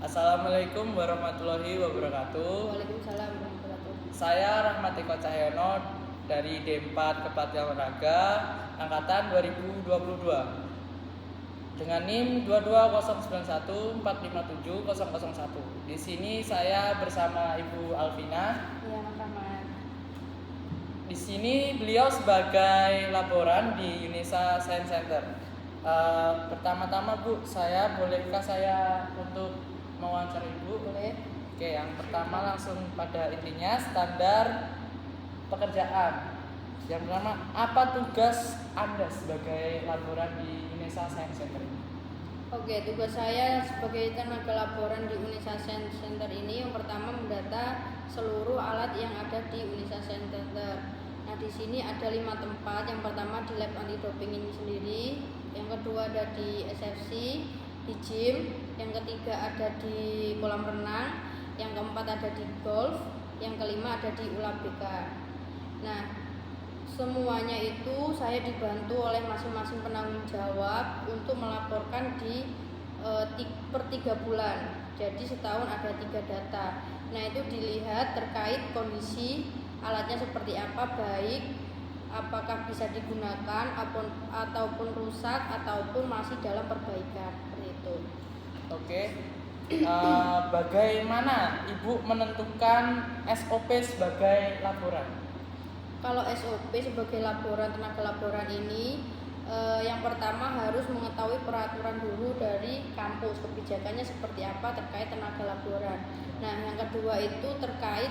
Assalamualaikum warahmatullahi wabarakatuh. Waalaikumsalam warahmatullahi wabarakatuh. Saya Rahmat Eko Cahyono dari D4 Kepelatihan Olahraga angkatan 2022 dengan NIM 22091457001. Di sini saya bersama Ibu Alvina. Iya, Mas Rahmat. Di sini beliau sebagai laboran di Unesa Science Center. Pertama-tama Bu, bolehkah saya untuk mewawancara Ibu? Boleh. Oke, yang pertama langsung pada intinya standar pekerjaan. Yang pertama, apa tugas Anda sebagai laboran di Unesa Science Center? Oke, tugas saya sebagai tenaga laboran di Unesa Science Center ini yang pertama mendata seluruh alat yang ada di Unesa Science Center. Nah, di sini ada 5 tempat. Yang pertama di lab anti doping ini sendiri, yang kedua ada di SFC, di gym, yang ketiga ada di kolam renang, yang keempat ada di golf, yang kelima ada di ULABK. Nah, semuanya itu saya dibantu oleh masing-masing penanggung jawab untuk melaporkan per 3 bulan. Jadi setahun ada 3 data. Nah, itu dilihat terkait kondisi alatnya seperti apa, baik apakah bisa digunakan ataupun rusak ataupun masih dalam perbaikan, seperti itu. Oke. Bagaimana Ibu menentukan SOP sebagai laboran? Kalau SOP sebagai tenaga laboran ini, yang pertama harus mengetahui peraturan dulu dari kampus, kebijakannya seperti apa terkait tenaga laboran. Nah, yang kedua itu terkait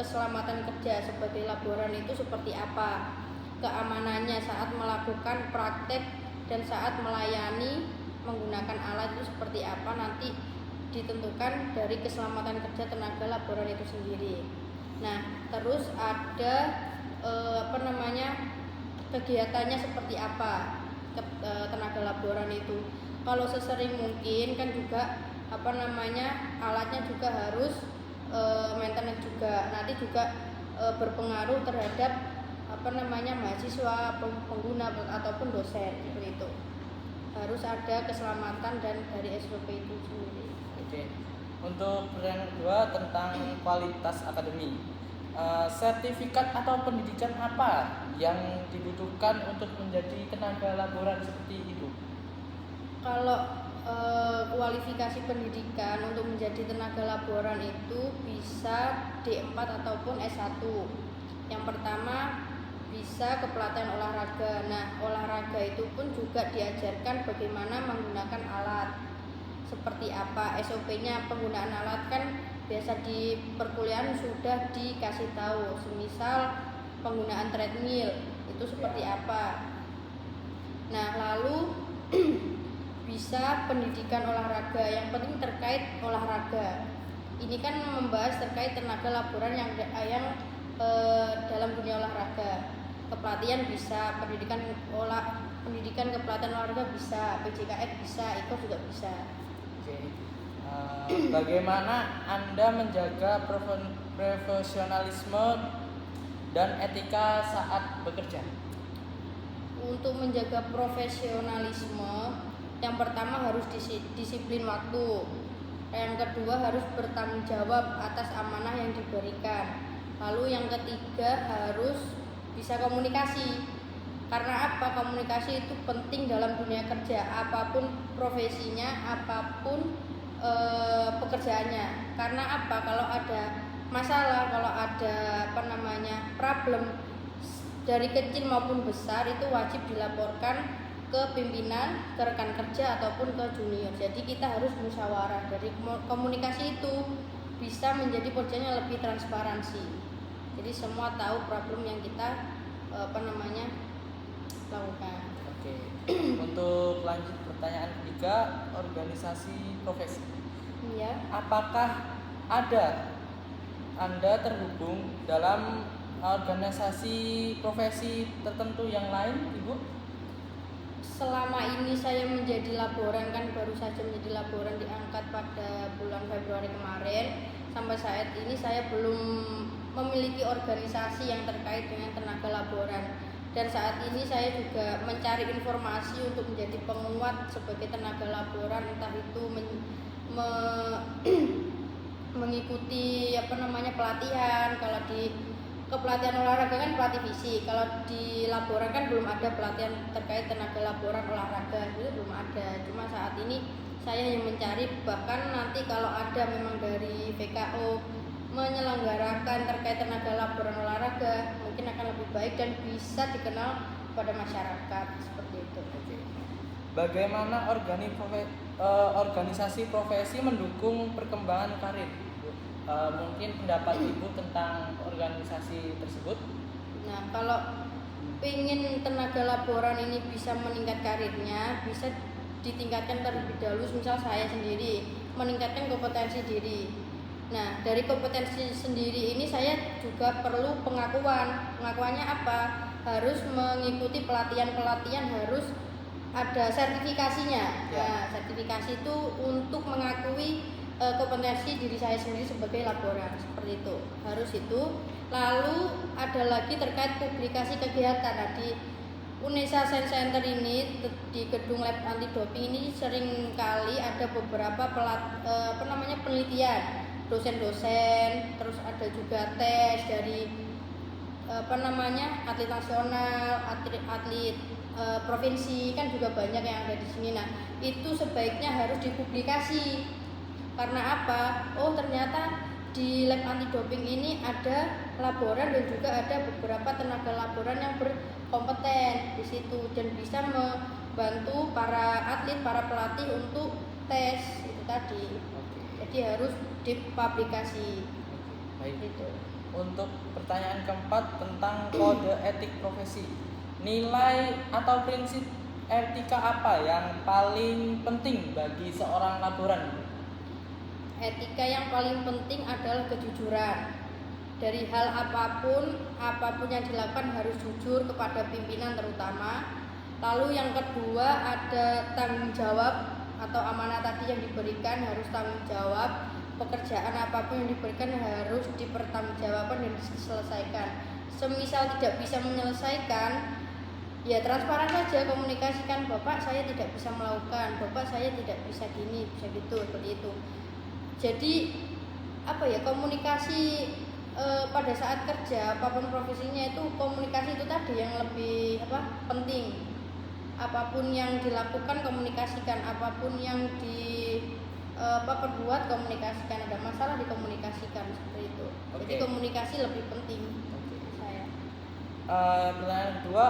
keselamatan kerja sebagai laboran itu seperti apa, keamanannya saat melakukan praktek dan saat melayani menggunakan alat itu seperti apa, nanti ditentukan dari keselamatan kerja tenaga laboran itu sendiri. Nah, terus ada kegiatannya seperti apa tenaga laboran itu. Kalau sesering mungkin kan juga alatnya juga harus maintenance juga. Nanti juga berpengaruh terhadap mahasiswa, pengguna ataupun dosen, seperti itu. Harus ada keselamatan dan dari SOP itu sendiri. Oke. Untuk pertanyaan kedua tentang kualitas akademi. Sertifikat atau pendidikan apa yang dibutuhkan untuk menjadi tenaga laboran seperti itu? Kalau kualifikasi pendidikan untuk menjadi tenaga laboran itu bisa D4 ataupun S1. Yang pertama bisa kepelatihan olahraga. Nah, olahraga itu pun juga diajarkan bagaimana menggunakan alat. Seperti apa SOP-nya penggunaan alat, kan biasa di perkuliahan sudah dikasih tahu, semisal penggunaan treadmill itu seperti apa. Nah, lalu bisa pendidikan olahraga, yang penting terkait olahraga. Ini kan membahas terkait tenaga laboran yang dalam dunia olahraga. Kepelatihan bisa, pendidikan kepelatihan olahraga bisa, PJKN bisa, IKO juga bisa. Oke. Bagaimana Anda menjaga profesionalisme dan etika saat bekerja? Untuk menjaga profesionalisme, yang pertama harus disiplin waktu. Yang kedua harus bertanggung jawab atas amanah yang diberikan. Lalu yang ketiga harus bisa komunikasi. Karena apa? Komunikasi itu penting dalam dunia kerja, apapun profesinya, apapun pekerjaannya. Karena apa? Kalau ada masalah, kalau ada problem dari kecil maupun besar, itu wajib dilaporkan ke pimpinan, ke rekan kerja ataupun ke junior. Jadi kita harus musyawarah. Dari komunikasi itu bisa menjadi kerjanya lebih transparansi. Jadi semua tahu problem yang kita lakukan. Oke. Untuk lanjut pertanyaan ketiga, organisasi profesi. Iya. Apakah ada Anda terhubung dalam organisasi profesi tertentu yang lain, Ibu? Selama ini saya menjadi laboran, kan baru saja menjadi laboran, diangkat pada bulan Februari kemarin. Sampai saat ini saya belum memiliki organisasi yang terkait dengan tenaga laboran. Dan saat ini saya juga mencari informasi untuk menjadi penguat sebagai tenaga laboran, entah itu mengikuti pelatihan. Kalau di kepelatihan olahraga kan pelatih fisik, kalau di laboran kan belum ada pelatihan terkait tenaga laboran olahraga, itu belum ada. Cuma saat ini saya yang mencari, bahkan nanti kalau ada memang dari VKO menyelenggarakan terkait tenaga laboran olahraga, mungkin akan lebih baik dan bisa dikenal pada masyarakat seperti itu. Oke. Bagaimana organisasi profesi mendukung perkembangan karir? Mungkin pendapat Ibu tentang organisasi tersebut? Nah, kalau ingin tenaga laboran ini bisa meningkat karirnya, bisa ditingkatkan terlebih dahulu. Misal saya sendiri meningkatkan kompetensi diri. Nah, dari kompetensi sendiri ini saya juga perlu pengakuan. Pengakuannya apa? Harus mengikuti pelatihan-pelatihan, harus ada sertifikasinya. Ya. Nah, sertifikasi itu untuk mengakui kompetensi diri saya sendiri sebagai laboran, seperti itu. Harus itu. Lalu ada lagi terkait publikasi kegiatan. Nah, di Unesa Science Center ini, di gedung lab anti doping ini sering kali ada beberapa penelitian dosen-dosen, terus ada juga tes dari atlet nasional, atlet provinsi, kan juga banyak yang ada di sini. Nah, itu sebaiknya harus dipublikasi. Karena apa? Oh, ternyata di lab anti doping ini ada laboran dan juga ada beberapa tenaga laboran yang berkompeten di situ dan bisa membantu para atlet, para pelatih untuk tes itu tadi. Jadi harus dipublikasi. Baik. Gitu. Untuk pertanyaan keempat tentang kode etik profesi, nilai atau prinsip etika apa yang paling penting bagi seorang laboran? Etika yang paling penting adalah kejujuran. Dari hal apapun yang dilakukan harus jujur kepada pimpinan terutama. Lalu yang kedua ada tanggung jawab atau amanah tadi yang diberikan, harus tanggung jawab. Pekerjaan apapun yang diberikan harus dipertanggungjawabkan dan diselesaikan. Semisal tidak bisa menyelesaikan, ya transparan saja, komunikasikan, Bapak saya tidak bisa melakukan, Bapak saya tidak bisa gini, bisa gitu, seperti itu. Jadi komunikasi pada saat kerja apapun profesinya itu komunikasi itu tadi yang lebih penting. Apapun yang dilakukan komunikasikan, apapun yang perbuat komunikasikan, ada masalah dikomunikasikan, seperti itu. Jadi komunikasi lebih penting. Saya. Pertanyaan kedua,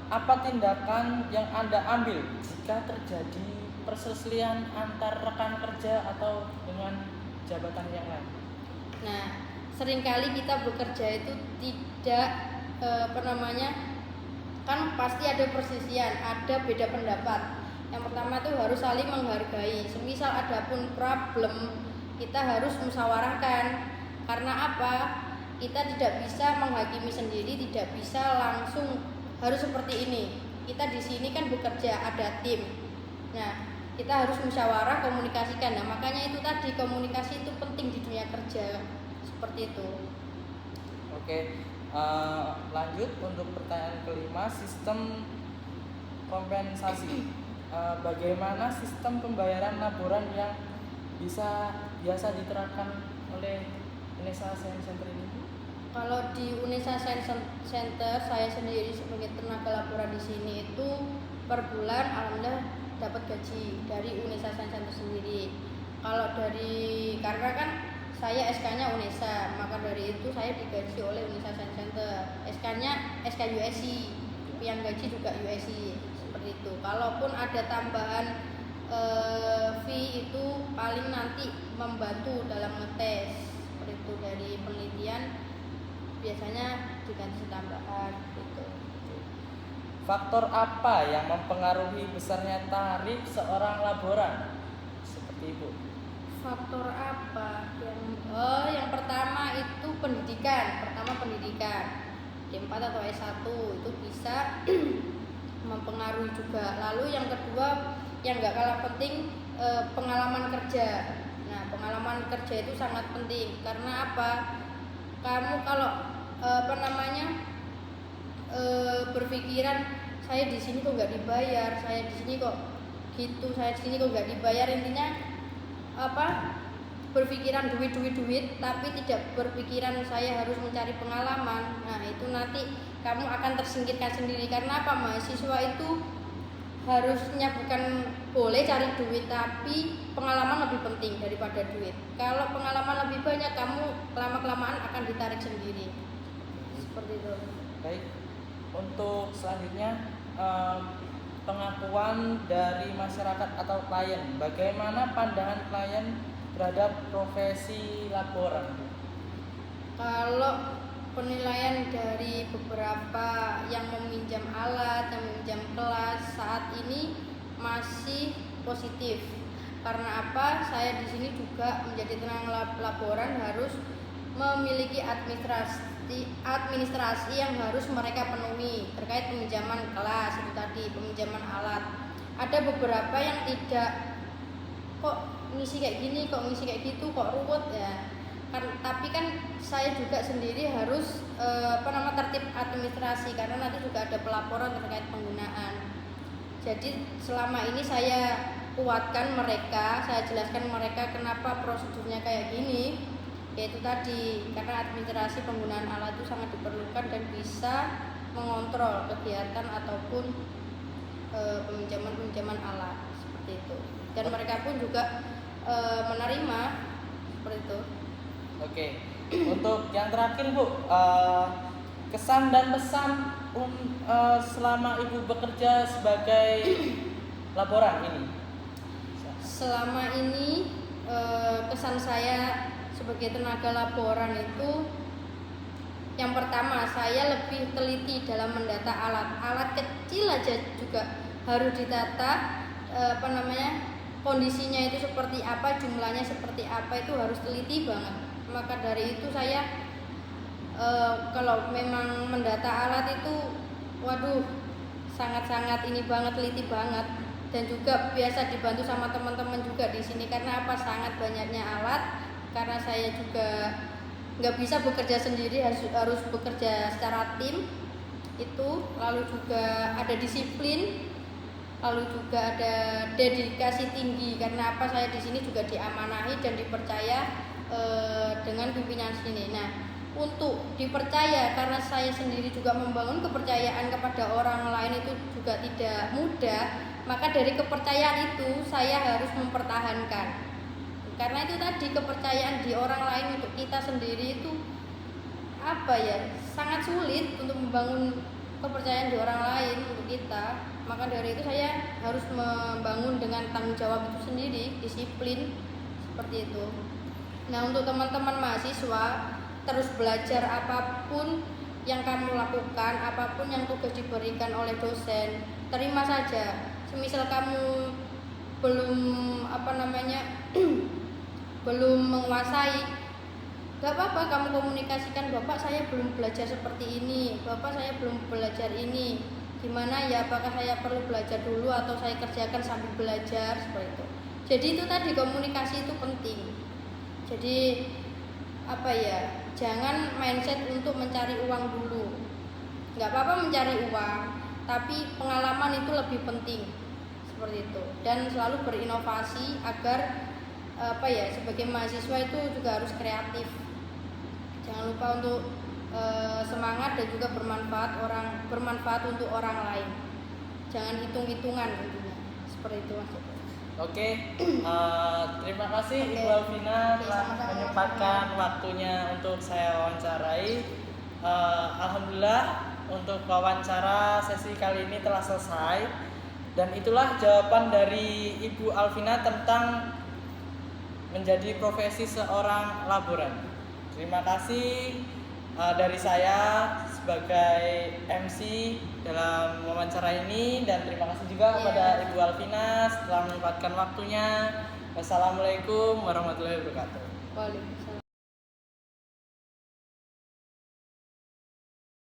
apa tindakan yang Anda ambil jika terjadi perselisihan antar rekan kerja atau dengan jabatan yang lain? Nah, seringkali kita bekerja itu tidak kan pasti ada perselisihan, ada beda pendapat. Yang pertama itu harus saling menghargai. Semisal ada pun problem, kita harus musyawarahkan. Karena apa? Kita tidak bisa menghakimi sendiri, tidak bisa langsung harus seperti ini. Kita di sini kan bekerja, ada tim. Nah, kita harus musyawarah, komunikasikan. Nah, makanya itu tadi, komunikasi itu penting di dunia kerja. Seperti itu. Oke, lanjut untuk pertanyaan kelima, sistem kompensasi. Bagaimana sistem pembayaran laboran yang biasa diterapkan oleh Unesa Science Center ini? Kalau di Unesa Science Center, saya sendiri sebagai tenaga laboran di sini itu per bulan alhamdulillah dapat gaji dari Unesa Science Center sendiri. Kalau karena kan saya SK-nya Unesa, maka dari itu saya digaji oleh Unesa Science Center. SK-nya SK USI, yang gaji juga USI, seperti itu. Kalaupun ada tambahan fee itu paling nanti membantu dalam ngetes, seperti itu, dari penelitian biasanya diganti tambahan gitu. Faktor apa yang mempengaruhi besarnya tarif seorang laboran? Seperti itu. Faktor apa? Yang pertama itu pendidikan. D4 atau S1 itu bisa mempengaruhi juga. Lalu yang kedua yang gak kalah penting, pengalaman kerja. Nah, pengalaman kerja itu sangat penting. Karena apa? Kamu kalau berpikiran saya di sini kok nggak dibayar, saya di sini kok gitu, saya di sini kok nggak dibayar, intinya berpikiran duit, tapi tidak berpikiran saya harus mencari pengalaman. Nah, itu nanti kamu akan tersingkirkan sendiri. Karena apa? Mahasiswa itu harusnya bukan boleh cari duit, tapi pengalaman lebih penting daripada duit. Kalau pengalaman lebih banyak, kamu lama-kelamaan akan ditarik sendiri. Seperti itu. Baik, untuk selanjutnya pengakuan dari masyarakat atau klien. Bagaimana pandangan klien terhadap profesi laboran? Kalau penilaian dari beberapa yang meminjam alat, yang meminjam kelas saat ini masih positif. Karena apa? Saya di sini juga menjadi tenaga laboran harus memiliki administrasi yang harus mereka penuhi terkait peminjaman kelas itu tadi, peminjaman alat. Ada beberapa yang tidak, kok ngisi kayak gini, kok ngisi kayak gitu, kok ruwet ya. Tapi kan saya juga sendiri harus tertib administrasi karena nanti juga ada pelaporan terkait penggunaan. Jadi selama ini saya kuatkan mereka, saya jelaskan mereka kenapa prosedurnya kayak gini. Yaitu tadi, karena administrasi penggunaan alat itu sangat diperlukan dan bisa mengontrol kegiatan ataupun peminjaman alat seperti itu. Dan mereka pun juga menerima seperti itu. Oke, untuk yang terakhir Bu, kesan dan pesan selama Ibu bekerja sebagai laboran ini. Selama ini kesan saya sebagai tenaga laboran itu, yang pertama saya lebih teliti dalam mendata alat kecil aja juga harus ditata, kondisinya itu seperti apa, jumlahnya seperti apa, itu harus teliti banget. Maka dari itu saya kalau memang mendata alat itu waduh sangat-sangat ini banget, teliti banget. Dan juga biasa dibantu sama teman-teman juga di sini. Karena apa? Sangat banyaknya alat. Karena saya juga nggak bisa bekerja sendiri, harus bekerja secara tim itu. Lalu juga ada disiplin, lalu juga ada dedikasi tinggi. Karena apa? Saya di sini juga diamanahi dan dipercaya dengan pimpinan sini. Nah, untuk dipercaya, karena saya sendiri juga membangun kepercayaan kepada orang lain itu juga tidak mudah. Maka dari kepercayaan itu saya harus mempertahankan. Karena itu tadi, kepercayaan di orang lain untuk kita sendiri itu sangat sulit untuk membangun kepercayaan di orang lain untuk kita. Maka dari itu saya harus membangun dengan tanggung jawab itu sendiri, disiplin seperti itu. Nah, untuk teman-teman mahasiswa, terus belajar apapun yang kamu lakukan, apapun yang tugas diberikan oleh dosen, terima saja. Semisal kamu belum belum menguasai, gak apa-apa, kamu komunikasikan, Bapak saya belum belajar seperti ini, Bapak saya belum belajar ini, gimana ya, apakah saya perlu belajar dulu atau saya kerjakan sambil belajar, seperti itu. Jadi itu tadi, komunikasi itu penting. Jadi jangan mindset untuk mencari uang dulu. Gak apa-apa mencari uang, tapi pengalaman itu lebih penting, seperti itu. Dan selalu berinovasi agar sebagai mahasiswa itu juga harus kreatif. Jangan lupa untuk semangat dan juga bermanfaat untuk orang lain. Jangan hitung-hitungan intinya. Seperti itu maksudnya. Oke, terima kasih Ibu Alvina telah menyempatkan waktunya untuk saya wawancarai. Alhamdulillah untuk wawancara sesi kali ini telah selesai. Dan itulah jawaban dari Ibu Alvina tentang menjadi profesi seorang laboran. Terima kasih dari saya sebagai MC dalam wawancara ini, dan terima kasih juga kepada Ibu Alvina setelah menyempatkan waktunya. Wassalamualaikum warahmatullahi wabarakatuh. Waalaikumsalam.